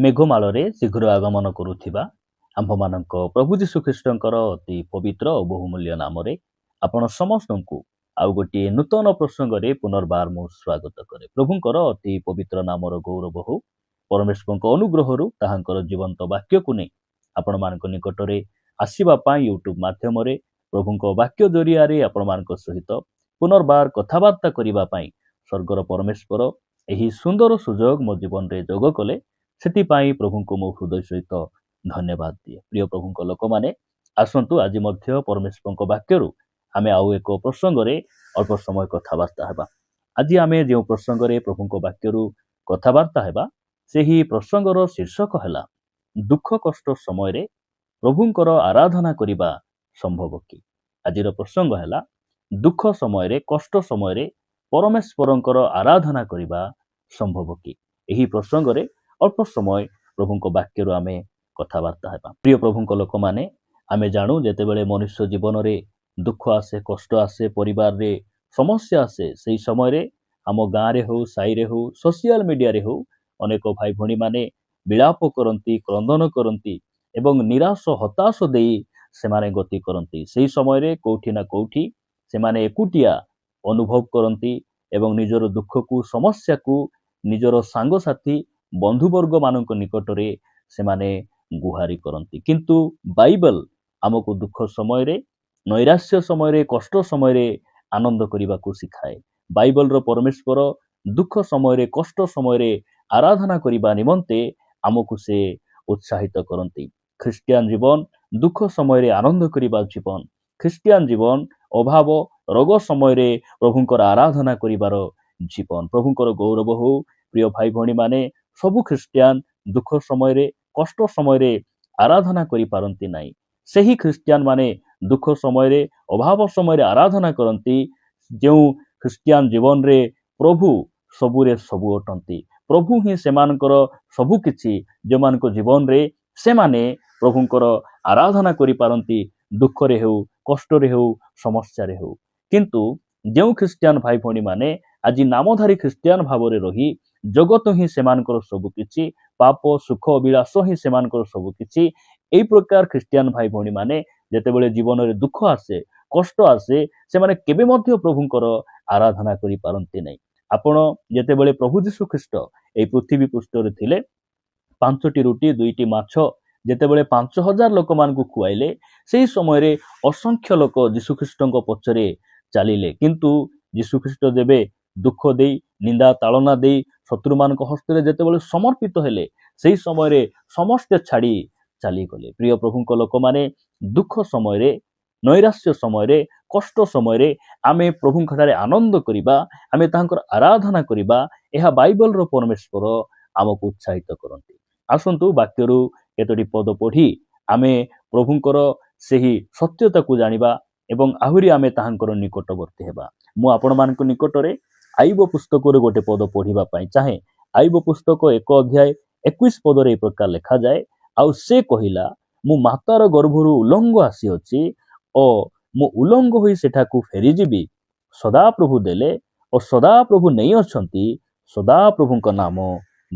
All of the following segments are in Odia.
ମେଘମାଳରେ ଶୀଘ୍ର ଆଗମନ କରୁଥିବା ଆମ୍ଭମାନଙ୍କ ପ୍ରଭୁ ଯୀଶୁଖ୍ରୀଷ୍ଟଙ୍କର ଅତି ପବିତ୍ର ଓ ବହୁମୂଲ୍ୟ ନାମରେ ଆପଣ ସମସ୍ତଙ୍କୁ ଆଉ ଗୋଟିଏ ନୂତନ ପ୍ରସଙ୍ଗରେ ପୁନର୍ବାର ମୁଁ ସ୍ୱାଗତ କରେ। ପ୍ରଭୁଙ୍କର ଅତି ପବିତ୍ର ନାମର ଗୌରବ ହଉ। ପରମେଶ୍ୱରଙ୍କ ଅନୁଗ୍ରହରୁ ତାହାଙ୍କର ଜୀବନ୍ତ ବାକ୍ୟକୁ ନେଇ ଆପଣମାନଙ୍କ ନିକଟରେ ଆସିବା ପାଇଁ ୟୁଟ୍ୟୁବ ମାଧ୍ୟମରେ ପ୍ରଭୁଙ୍କ ବାକ୍ୟ ଜରିଆରେ ଆପଣମାନଙ୍କ ସହିତ ପୁନର୍ବାର କଥାବାର୍ତ୍ତା କରିବା ପାଇଁ ସ୍ୱର୍ଗର ପରମେଶ୍ୱର ଏହି ସୁନ୍ଦର ସୁଯୋଗ ମୋ ଜୀବନରେ ଯୋଗ କଲେ। ସେଥିପାଇଁ ପ୍ରଭୁଙ୍କୁ ମୋ ହୃଦୟ ସହିତ ଧନ୍ୟବାଦ ଦିଏ। ପ୍ରିୟ ପ୍ରଭୁଙ୍କ ଲୋକମାନେ, ଆସନ୍ତୁ ଆଜି ମଧ୍ୟ ପରମେଶ୍ୱରଙ୍କ ବାକ୍ୟରୁ ଆମେ ଆଉ ଏକ ପ୍ରସଙ୍ଗରେ ଅଳ୍ପ ସମୟ କଥାବାର୍ତ୍ତା ହେବା। ଆଜି ଆମେ ଯେଉଁ ପ୍ରସଙ୍ଗରେ ପ୍ରଭୁଙ୍କ ବାକ୍ୟରୁ କଥାବାର୍ତ୍ତା ହେବା, ସେହି ପ୍ରସଙ୍ଗର ଶୀର୍ଷକ ହେଲା ଦୁଃଖ କଷ୍ଟ ସମୟରେ ପ୍ରଭୁଙ୍କର ଆରାଧନା କରିବା ସମ୍ଭବ କି? ଆଜିର ପ୍ରସଙ୍ଗ ହେଲା ଦୁଃଖ ସମୟରେ କଷ୍ଟ ସମୟରେ ପରମେଶ୍ୱରଙ୍କର ଆରାଧନା କରିବା ସମ୍ଭବ କି? ଏହି ପ୍ରସଙ୍ଗରେ ଅଳ୍ପ ସମୟ ପ୍ରଭୁଙ୍କ ବାକ୍ୟରୁ ଆମେ କଥାବାର୍ତ୍ତା ହେବା। ପ୍ରିୟ ପ୍ରଭୁଙ୍କ ଲୋକମାନେ, ଆମେ ଜାଣୁ ଯେତେବେଳେ ମନୁଷ୍ୟ ଜୀବନରେ ଦୁଃଖ ଆସେ, କଷ୍ଟ ଆସେ, ପରିବାରରେ ସମସ୍ୟା ଆସେ, ସେହି ସମୟରେ ଆମ ଗାଁରେ ହଉ, ସାହିରେ ହଉ, ସୋସିଆଲ ମିଡ଼ିଆରେ ହଉ, ଅନେକ ଭାଇ ଭଉଣୀମାନେ ବିଳାପ କରନ୍ତି, କ୍ରନ୍ଦନ କରନ୍ତି ଏବଂ ନିରାଶ ହତାଶ ଦେଇ ସେମାନେ ଗତି କରନ୍ତି। ସେହି ସମୟରେ କୋଉଠି ନା କୋଉଠି ସେମାନେ ଏକୁଟିଆ ଅନୁଭବ କରନ୍ତି ଏବଂ ନିଜର ଦୁଃଖକୁ, ସମସ୍ୟାକୁ ନିଜର ସାଙ୍ଗସାଥି ବନ୍ଧୁବର୍ଗ ମାନଙ୍କ ନିକଟରେ ସେମାନେ ଗୁହାରି କରନ୍ତି। କିନ୍ତୁ ବାଇବଲ ଆମକୁ ଦୁଃଖ ସମୟରେ, ନୈରାଶ୍ୟ ସମୟରେ, କଷ୍ଟ ସମୟରେ ଆନନ୍ଦ କରିବାକୁ ଶିଖାଏ। ବାଇବଲର ପରମେଶ୍ୱର ଦୁଃଖ ସମୟରେ, କଷ୍ଟ ସମୟରେ ଆରାଧନା କରିବା ନିମନ୍ତେ ଆମକୁ ସେ ଉତ୍ସାହିତ କରନ୍ତି। ଖ୍ରୀଷ୍ଟିଆନ ଜୀବନ ଦୁଃଖ ସମୟରେ ଆନନ୍ଦ କରିବା ଜୀବନ। ଖ୍ରୀଷ୍ଟିଆନ ଜୀବନ ଅଭାବ, ରୋଗ ସମୟରେ ପ୍ରଭୁଙ୍କର ଆରାଧନା କରିବାର ଜୀବନ। ପ୍ରଭୁଙ୍କର ଗୌରବ ହଉ। ପ୍ରିୟ ଭାଇ ଭଉଣୀମାନେ, ସବୁ ଖ୍ରୀଷ୍ଟିଆନ ଦୁଃଖ ସମୟରେ, କଷ୍ଟ ସମୟରେ ଆରାଧନା କରିପାରନ୍ତି ନାହିଁ। ସେହି ଖ୍ରୀଷ୍ଟିଆନ ମାନେ ଦୁଃଖ ସମୟରେ, ଅଭାବ ସମୟରେ ଆରାଧନା କରନ୍ତି ଯେଉଁ ଖ୍ରୀଷ୍ଟିଆନ ଜୀବନରେ ପ୍ରଭୁ ସବୁରେ ସବୁ ଅଟନ୍ତି। ପ୍ରଭୁ ହିଁ ସେମାନଙ୍କର ସବୁ କିଛି। ଯେଉଁମାନଙ୍କ ଜୀବନରେ ସେମାନେ ପ୍ରଭୁଙ୍କର ଆରାଧନା କରିପାରନ୍ତି, ଦୁଃଖରେ ହେଉ, କଷ୍ଟରେ ହେଉ, ସମସ୍ୟାରେ ହେଉ। କିନ୍ତୁ ଯେଉଁ ଖ୍ରୀଷ୍ଟିଆନ ଭାଇ ଭଉଣୀମାନେ ଆଜି ନାମଧାରୀ ଖ୍ରୀଷ୍ଟିଆନ ଭାବରେ ରହି ଜଗତ ହିଁ ସେମାନଙ୍କର ସବୁ କିଛି, ପାପ, ସୁଖ, ଅଭିଳାଷ ହିଁ ସେମାନଙ୍କର ସବୁ କିଛି, ଏହି ପ୍ରକାର ଖ୍ରୀଷ୍ଟିଆନ ଭାଇ ଭଉଣୀମାନେ ଯେତେବେଳେ ଜୀବନରେ ଦୁଃଖ ଆସେ, କଷ୍ଟ ଆସେ, ସେମାନେ କେବେ ମଧ୍ୟ ପ୍ରଭୁଙ୍କର ଆରାଧନା କରିପାରନ୍ତି ନାହିଁ। ଆପଣ ଯେତେବେଳେ ପ୍ରଭୁ ଯୀଶୁଖ୍ରୀଷ୍ଟ ଏହି ପୃଥିବୀ ପୃଷ୍ଠରେ ଥିଲେ, 5ଟି ରୁଟି 2ଟି ମାଛ ଯେତେବେଳେ 5,000 ଲୋକମାନଙ୍କୁ ଖୁଆଇଲେ, ସେହି ସମୟରେ ଅସଂଖ୍ୟ ଲୋକ ଯୀଶୁଖ୍ରୀଷ୍ଟଙ୍କ ପଛରେ ଚାଲିଲେ। କିନ୍ତୁ ଯୀଶୁଖ୍ରୀଷ୍ଟ ଯେବେ ଦୁଃଖ ଦେଇ, ନିନ୍ଦା ତାଳନା ଦେଇ ଶତ୍ରୁମାନଙ୍କ ହସ୍ତରେ ଯେତେବେଳେ ସମର୍ପିତ ହେଲେ, ସେହି ସମୟରେ ସମସ୍ତେ ଛାଡ଼ି ଚାଲିଗଲେ। ପ୍ରିୟ ପ୍ରଭୁଙ୍କ ଲୋକମାନେ, ଦୁଃଖ ସମୟରେ, ନୈରାଶ୍ୟ ସମୟରେ, କଷ୍ଟ ସମୟରେ ଆମେ ପ୍ରଭୁଙ୍କଠାରେ ଆନନ୍ଦ କରିବା, ଆମେ ତାହାଙ୍କର ଆରାଧନା କରିବା, ଏହା ବାଇବଲର ପରମେଶ୍ୱର ଆମକୁ ଉତ୍ସାହିତ କରନ୍ତି। ଆସନ୍ତୁ ବାକ୍ୟରୁ କେତୋଟି ପଦ ପଢ଼ି ଆମେ ପ୍ରଭୁଙ୍କର ସେହି ସତ୍ୟତାକୁ ଜାଣିବା ଏବଂ ଆହୁରି ଆମେ ତାହାଙ୍କର ନିକଟବର୍ତ୍ତୀ ହେବା। ମୁଁ ଆପଣମାନଙ୍କ ନିକଟରେ ଆଇବ ପୁସ୍ତକରୁ ଗୋଟେ ପଦ ପଢ଼ିବା ପାଇଁ ଚାହେଁ। ଆଇବ ପୁସ୍ତକ 1 ଅଧ୍ୟାୟ 21 ପଦରେ ଏହି ପ୍ରକାର ଲେଖାଯାଏ, ଆଉ ସେ କହିଲା, ମୁଁ ମାତାର ଗର୍ଭରୁ ଉଲଙ୍ଗ ଆସିଅଛି ଓ ମୁଁ ଉଲଙ୍ଗ ହୋଇ ସେଠାକୁ ଫେରିଯିବି। ସଦାପ୍ରଭୁ ଦେଲେ ଓ ସଦାପ୍ରଭୁ ନେଇ ଅଛନ୍ତି, ସଦାପ୍ରଭୁଙ୍କ ନାମ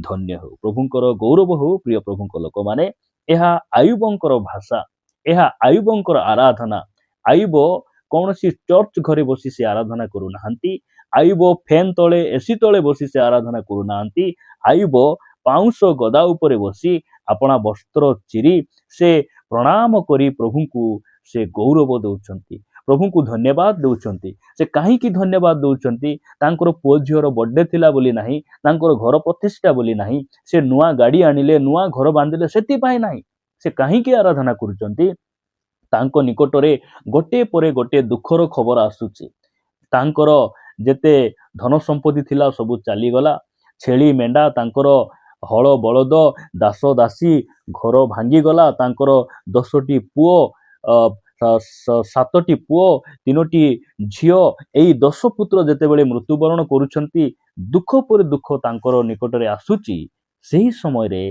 ଧନ୍ୟ ହେଉ। ପ୍ରଭୁଙ୍କର ଗୌରବ ହେଉ। ପ୍ରିୟ ପ୍ରଭୁଙ୍କ ଲୋକମାନେ, ଏହା ଆୟୁବଙ୍କର ଭାଷା, ଏହା ଆୟୁବଙ୍କର ଆରାଧନା। ଆୟୁବ କୌଣସି ଚର୍ଚ୍ଚ ଘରେ ବସି ସେ ଆରାଧନା କରୁନାହାନ୍ତି। ଆୟୁବ ଫ୍ୟାନ୍ ତଳେ, ଏସି ତଳେ ବସି ସେ ଆରାଧନା କରୁନାହାନ୍ତି। ଆୟୁବ ପାଉଁଶ ଗଦା ଉପରେ ବସି ଆପଣା ବସ୍ତ୍ର ଚିରି ସେ ପ୍ରଣାମ କରି ପ୍ରଭୁଙ୍କୁ ସେ ଗୌରବ ଦେଉଛନ୍ତି, ପ୍ରଭୁଙ୍କୁ ଧନ୍ୟବାଦ ଦେଉଛନ୍ତି। ସେ କାହିଁକି ଧନ୍ୟବାଦ ଦେଉଛନ୍ତି? ତାଙ୍କର ପୁଅ ଝିଅର ବର୍ଥଡେ ଥିଲା ବୋଲି ନାହିଁ, ତାଙ୍କର ଘର ପ୍ରତିଷ୍ଠା ବୋଲି ନାହିଁ, ସେ ନୂଆ ଗାଡ଼ି ଆଣିଲେ, ନୂଆ ଘର ବାନ୍ଧିଲେ, ସେଥିପାଇଁ ନାହିଁ। ସେ କାହିଁକି ଆରାଧନା କରୁଛନ୍ତି? ତାଙ୍କ ନିକଟରେ ଗୋଟିଏ ପରେ ଗୋଟିଏ ଦୁଃଖର ଖବର ଆସୁଛି। ତାଙ୍କର ଯେତେ ଧନ ସମ୍ପତ୍ତି ଥିଲା ସବୁ ଚାଲିଗଲା। ଛେଳି ମେଣ୍ଢା, ତାଙ୍କର ହଳ ବଳଦ, ଦାସ ଦାସୀ, ଘର ଭାଙ୍ଗିଗଲା। ତାଙ୍କର 10ଟି ପୁଅ, 7ଟି ପୁଅ, 3ଟି ଝିଅ, ଏଇ 10 ପୁତ୍ର ଯେତେବେଳେ ମୃତ୍ୟୁବରଣ କରୁଛନ୍ତି, ଦୁଃଖ ପରେ ଦୁଃଖ ତାଙ୍କର ନିକଟରେ ଆସୁଛି, ସେହି ସମୟରେ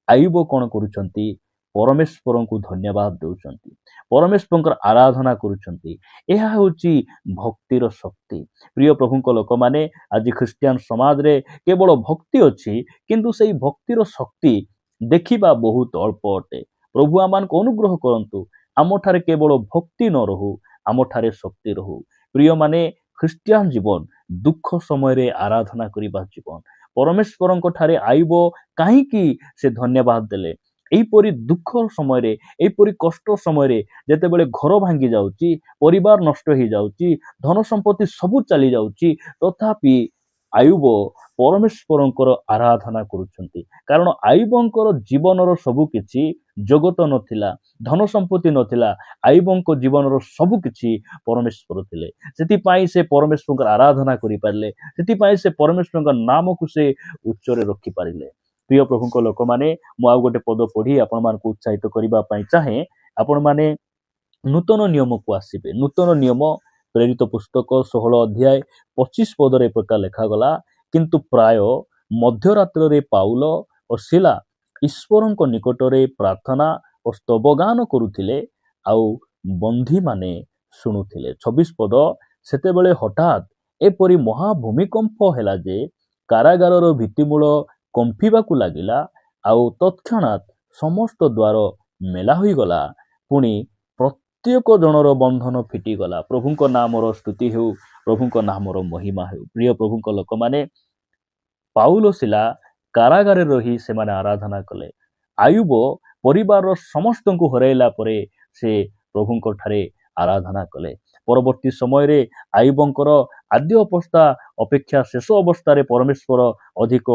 ଆୟୁବ କ'ଣ କରୁଛନ୍ତି? ପରମେଶ୍ୱରଙ୍କୁ ଧନ୍ୟବାଦ ଦେଉଛନ୍ତି, ପରମେଶ୍ୱରଙ୍କର ଆରାଧନା କରୁଛନ୍ତି। ଏହା ହେଉଛି ଭକ୍ତିର ଶକ୍ତି। ପ୍ରିୟ ପ୍ରଭୁଙ୍କ ଲୋକମାନେ, ଆଜି ଖ୍ରୀଷ୍ଟିଆନ ସମାଜରେ କେବଳ ଭକ୍ତି ଅଛି, କିନ୍ତୁ ସେହି ଭକ୍ତିର ଶକ୍ତି ଦେଖିବା ବହୁତ ଅଳ୍ପ ଅଟେ। ପ୍ରଭୁ ଆମମାନଙ୍କୁ ଅନୁଗ୍ରହ କରନ୍ତୁ, ଆମଠାରେ କେବଳ ଭକ୍ତି ନ ରହୁ, ଆମଠାରେ ଶକ୍ତି ରହୁ। ପ୍ରିୟମାନେ, ଖ୍ରୀଷ୍ଟିଆନ ଜୀବନ ଦୁଃଖ ସମୟରେ ଆରାଧନା କରିବା ଜୀବନ। ପରମେଶ୍ୱରଙ୍କ ଠାରେ ଆଇବ କାହିଁକି ସେ ଧନ୍ୟବାଦ ଦେଲେ। ଏହିପରି ଦୁଃଖ ସମୟରେ, ଏହିପରି କଷ୍ଟ ସମୟରେ, ଯେତେବେଳେ ଘର ଭାଙ୍ଗି ଯାଉଛି, ପରିବାର ନଷ୍ଟ ହେଇଯାଉଛି, ଧନ ସମ୍ପତ୍ତି ସବୁ ଚାଲି ଯାଉଛି, ତଥାପି ଆୟୁବ ପରମେଶ୍ୱରଙ୍କର ଆରାଧନା କରୁଛନ୍ତି। କାରଣ ଆୟୁବଙ୍କର ଜୀବନର ସବୁ କିଛି, ଜଗତ ନଥିଲା, ଧନ ସମ୍ପତ୍ତି ନଥିଲା, ଆୟୁବଙ୍କ ଜୀବନର ସବୁ କିଛି ପରମେଶ୍ୱର ଥିଲେ। ସେଥିପାଇଁ ସେ ପରମେଶ୍ୱରଙ୍କର ଆରାଧନା କରିପାରିଲେ, ସେଥିପାଇଁ ସେ ପରମେଶ୍ୱରଙ୍କ ନାମକୁ ସେ ଉଚ୍ଚରେ ରଖିପାରିଲେ। ପ୍ରିୟ ପ୍ରଭୁଙ୍କ ଲୋକମାନେ, ମୁଁ ଆଉ ଗୋଟେ ପଦ ପଢି ଆପଣମାନଙ୍କୁ ଉତ୍ସାହିତ କରିବା ପାଇଁ ଚାହେଁ। ଆପଣମାନେ ନୂତନ ନିୟମକୁ ଆସିବେ। ନୂତନ ନିୟମ ପ୍ରେରିତ ପୁସ୍ତକ 16 ଅଧ୍ୟାୟ 25 ପଦରେ ପ୍ରକାର ଲେଖାଗଲା, କିନ୍ତୁ ପ୍ରାୟ ମଧ୍ୟରାତ୍ରରେ ପାଉଲ ଓ ଶିଲା ଈଶ୍ୱରଙ୍କ ନିକଟରେ ପ୍ରାର୍ଥନା ଓ ସ୍ତବଗାନ କରୁଥିଲେ, ଆଉ ବନ୍ଦୀମାନେ ଶୁଣୁଥିଲେ। 26 ପଦ, ସେତେବେଳେ ହଠାତ୍ ଏପରି ମହାଭୂମିକମ୍ପ ହେଲା ଯେ କାରାଗାରର ଭିତ୍ତିମୂଳ କମ୍ପିବାକୁ ଲାଗିଲା, ଆଉ ତତ୍କ୍ଷଣାତ୍ ସମସ୍ତ ଦ୍ୱାର ମେଲା ହୋଇଗଲା। ପୁଣି ପ୍ରତ୍ୟେକ ଜଣର ବନ୍ଧନ ଫିଟିଗଲା। ପ୍ରଭୁଙ୍କ ନାମର ସ୍ତୁତି ହେଉ, ପ୍ରଭୁଙ୍କ ନାମର ମହିମା ହେଉ। ପ୍ରିୟ ପ୍ରଭୁଙ୍କ ଲୋକମାନେ, ପାଉଲ ଶିଲା କାରାଗାରରେ ରହି ସେମାନେ ଆରାଧନା କଲେ। ଆୟୁବ ପରିବାରର ସମସ୍ତଙ୍କୁ ହରାଇଲା ପରେ ସେ ପ୍ରଭୁଙ୍କ ଠାରେ ଆରାଧନା କଲେ। ପରବର୍ତ୍ତୀ ସମୟରେ ଆୟୁବଙ୍କର ଆଦ୍ୟ ଅବସ୍ଥା ଅପେକ୍ଷା ଶେଷ ଅବସ୍ଥାରେ ପରମେଶ୍ୱର ଅଧିକ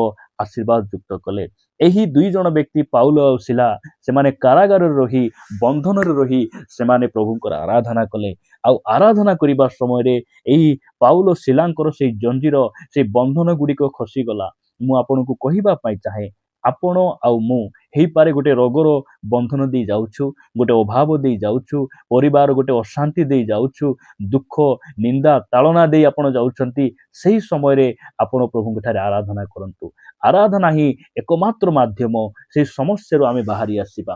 ଆଶୀର୍ବାଦ ଯୁକ୍ତ କଲେ। ଏହି ଦୁଇ ଜଣ ବ୍ୟକ୍ତି ପାଉଲ ଆଉ ଶିଲା, ସେମାନେ କାରାଗାରରେ ରହି, ବନ୍ଧନରେ ରହି ସେମାନେ ପ୍ରଭୁଙ୍କର ଆରାଧନା କଲେ। ଆଉ ଆରାଧନା କରିବା ସମୟରେ ଏହି ପାଉଲ ଶିଲାଙ୍କର ସେଇ ଜଞ୍ଜିର, ସେଇ ବନ୍ଧନ ଗୁଡ଼ିକ ଖସିଗଲା। ମୁଁ ଆପଣଙ୍କୁ କହିବା ପାଇଁ ଚାହେଁ, ଆପଣ ଆଉ ମୁଁ ହେଇପାରେ ଗୋଟେ ରୋଗର ବନ୍ଧନ ଦେଇ ଯାଉଛୁ, ଗୋଟେ ଅଭାବ ଦେଇ ଯାଉଛୁ, ପରିବାର ଗୋଟେ ଅଶାନ୍ତି ଦେଇ ଯାଉଛୁ, ଦୁଃଖ ନିନ୍ଦା ତାଳନା ଦେଇ ଆପଣ ଯାଉଛନ୍ତି। ସେହି ସମୟରେ ଆପଣ ପ୍ରଭୁଙ୍କ ଠାରେ ଆରାଧନା କରନ୍ତୁ। ଆରାଧନା ହିଁ ଏକମାତ୍ର ମାଧ୍ୟମ ସେହି ସମସ୍ୟାରୁ ଆମେ ବାହାରି ଆସିବା।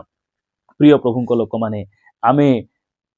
ପ୍ରିୟ ପ୍ରଭୁଙ୍କ ଲୋକମାନେ, ଆମେ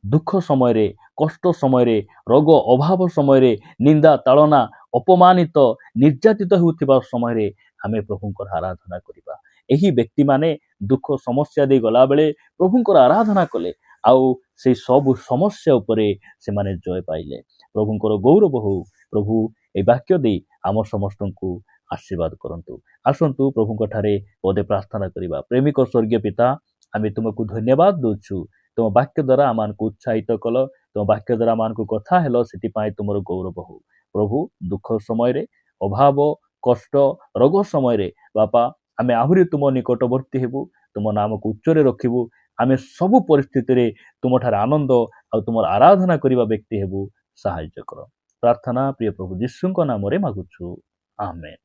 ଦୁଃଖ ସମୟରେ, କଷ୍ଟ ସମୟରେ, ରୋଗ ଅଭାବ ସମୟରେ, ନିନ୍ଦା ତାଳନା, ଅପମାନିତ, ନିର୍ଯାତିତ ହେଉଥିବା ସମୟରେ ଆମେ ପ୍ରଭୁଙ୍କର ଆରାଧନା କରିବା। ଏହି ବ୍ୟକ୍ତିମାନେ ଦୁଃଖ ସମସ୍ୟା ଦେଇ ଗଲାବେଳେ ପ୍ରଭୁଙ୍କର ଆରାଧନା କଲେ, ଆଉ ସେଇ ସବୁ ସମସ୍ୟା ଉପରେ ସେମାନେ ଜୟ ପାଇଲେ। ପ୍ରଭୁଙ୍କର ଗୌରବ ହଉ। ପ୍ରଭୁ ଏ ବାକ୍ୟ ଦେଇ ଆମ ସମସ୍ତଙ୍କୁ ଆଶୀର୍ବାଦ କରନ୍ତୁ। ଆସନ୍ତୁ ପ୍ରଭୁଙ୍କ ଠାରେ ପଦେ ପ୍ରାର୍ଥନା କରିବା। ପ୍ରେମିକ ସ୍ୱର୍ଗୀୟ ପିତା, ଆମେ ତୁମକୁ ଧନ୍ୟବାଦ ଦେଉଛୁ। ତୁମ ବାକ୍ୟ ଦ୍ୱାରା ଆମମାନଙ୍କୁ ଉତ୍ସାହିତ କଲ, ତୁମ ବାକ୍ୟ ଦ୍ୱାରା ଆମମାନଙ୍କୁ କଥା ହେଲ, ସେଥିପାଇଁ ତୁମର ଗୌରବ ହଉ। ପ୍ରଭୁ, ଦୁଃଖ ସମୟରେ, ଅଭାବ, କଷ୍ଟ, ରୋଗ ସମୟରେ ବାପା, ଆମେ ଆହୁରି ତୁମ ନିକଟବର୍ତ୍ତୀ ହେବୁ, ତୁମ ନାମକୁ ଉଚ୍ଚରେ ରଖିବୁ। ଆମେ ସବୁ ପରିସ୍ଥିତିରେ ତୁମଠାରେ ଆନନ୍ଦ ଆଉ ତୁମର ଆରାଧନା କରିବା ବ୍ୟକ୍ତି ହେବୁ। ସାହାଯ୍ୟ କର। ପ୍ରାର୍ଥନା ପ୍ରିୟ ପ୍ରଭୁ ଯୀଶୁଙ୍କ ନାମରେ ମାଗୁଛୁ, ଆମେନ୍।